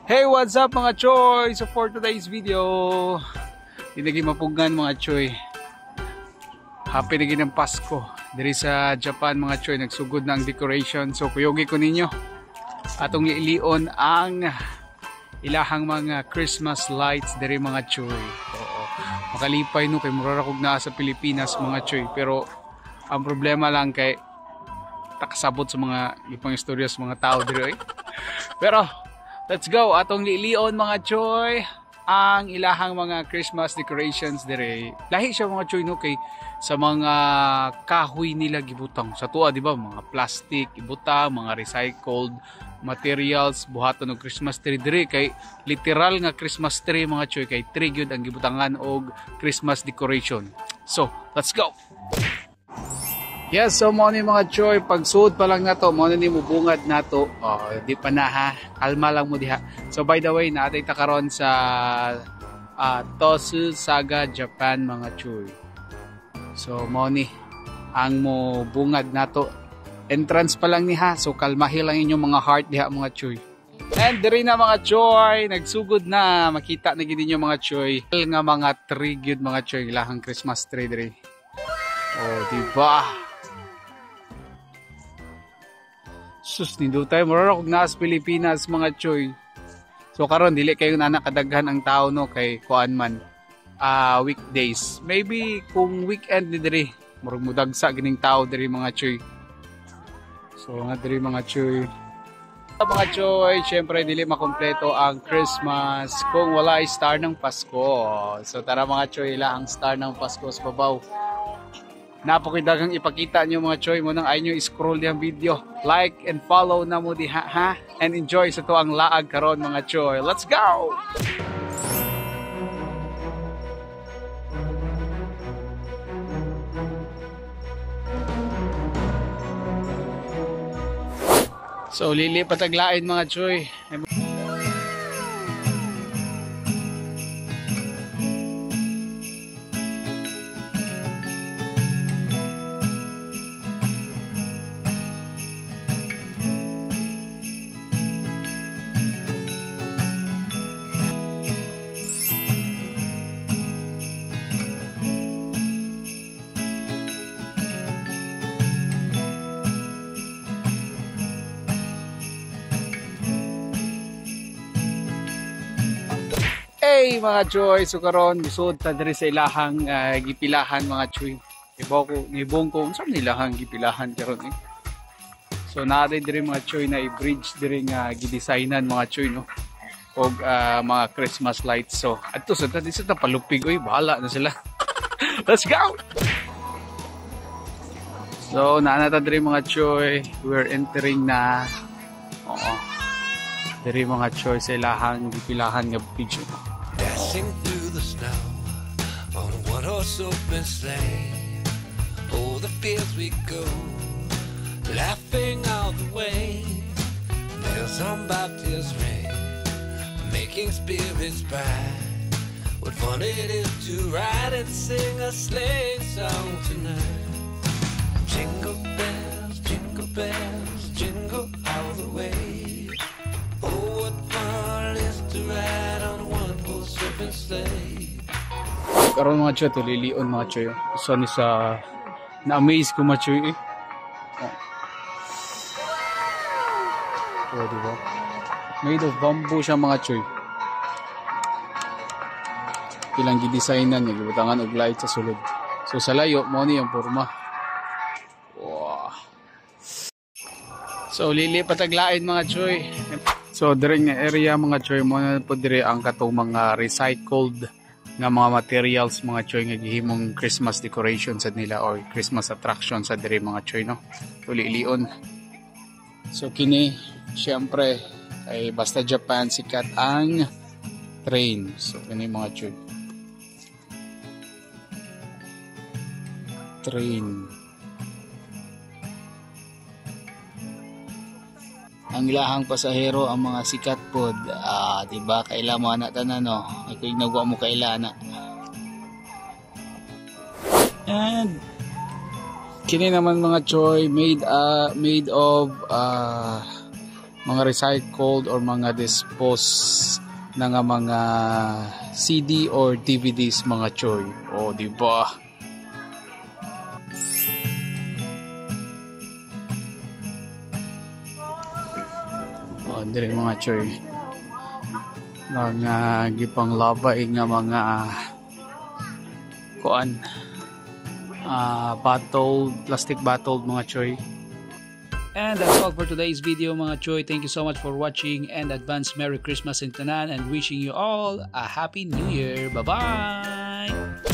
Hey, what's up mga choy? So for today's video, dinagi mapugan mga choy. Happy na ginang Pasko. Diri sa Japan mga choy, nagsugod na ang decoration. So kuyogi ko ninyo atong ilion ang ilahang mga Christmas lights diri mga choy. Oo. Makalipay no kay mura kog naa sa Pilipinas mga choy, pero ang problema lang kay takasabot sa mga ipang istorya sa mga tao diri. Pero let's go, atong lilion mga choy ang ilahang mga Christmas decorations dire. Lahi siya mga choy no kay sa mga kahoy nila gibutang. Sa tuwa di ba mga plastic ibutang, mga recycled materials buhaton og Christmas tree dire, kay literal nga Christmas tree mga choy, kay tree gyud ang gibutangan og Christmas decoration. So, let's go. Yes, so mo ni mga choy, pagsuod pa lang nato, mo ni mubungad nato. Oh, di pa na ha. Kalma lang mo diha. So by the way, naatay ta karon sa Tosu Saga, Japan mga choy. So mo ni ang mo bungad nato. Entrance pa lang ni ha. So kalmahi lang inyong mga heart diha mga choy. And diri na mga choy, nagsugod na, makita na gid ninyo mga choy. Nga mga tree gyud mga choy, lahang Christmas tree diri. Oh, di ba? Sus, nindo tayo mura kog naa sa Pilipinas mga choy. So karon dili kayo na nakadaghan ang tao no kay kuan man weekdays. Maybe kung weekend ni diri murag mudagsa gining tao diri mga choy. So nga diri mga choy. Mga choy, syempre dili makompleto ang Christmas kung wala ay star ng Pasko. So tara mga choy, ila ang star ng Pasko sa babaw. Napakidagang ipakita nyo mga choy mo nang ay nyo scroll diyang video. Like and follow na mo diha ha. And enjoy sa to ang laag karon mga choy. Let's go! So lilipat aglain mga choy. Hey mga choy, so karon bisod ta diri sa ilahang gipilahan mga choy. Ibong ko unsa nilahang gipilahan karon eh. So naay diri mga choy na i-bridge diri nga gidesignan mga choy no. Og mga Christmas lights. So adto sa ta palupig oy, bahala na sila. Let's go. So naa ta diri mga choy, we're entering na. Oo. Diri mga choy sa ilahang gipilahan nga bridge. Dashing through the snow on a one-horse open sleigh. Oh, the fields we go, laughing all the way. Bells on bobtails ring, making spirits bright. What fun it is to ride and sing a sleigh song tonight. Jingle bells, jingle all the way. Oh, what fun it is to ride on a one-horse open sleigh. Karon mga choy, tulilion mga choy. So ni sa na-amaze ko mga choy eh. Oh, diba? Made of bamboo siya mga choy. Ilang gidesignan niya, gibutangan og light sa sulod. So sa layo, mo ni ang porma. Wow. So lilipat aglain mga choy. So dire nga area mga choy, mo na po dire ang katong mga recycled nga mga materials mga choy nga gihimong Christmas decoration sa nila or Christmas attraction sa dire mga choy no. Tulilion. So kini syempre ay basta Japan sikat ang train. So kini mga choy. Train. Ang ilahang pasahero ang mga sikat pod, diba kaila mo anak tanan no, ikaw nagwa mo kaila na. And kini naman mga choy made of mga recycled or mga dispose na nga mga CD or DVDs mga choy. O di ba? O dire mga choy. Mga gipang labay nga mga kuan bottle, plastic bottle mga choy. And that's all for today's video mga choy. Thank you so much for watching and advance Merry Christmas in tanan and wishing you all a Happy New Year. Bye bye.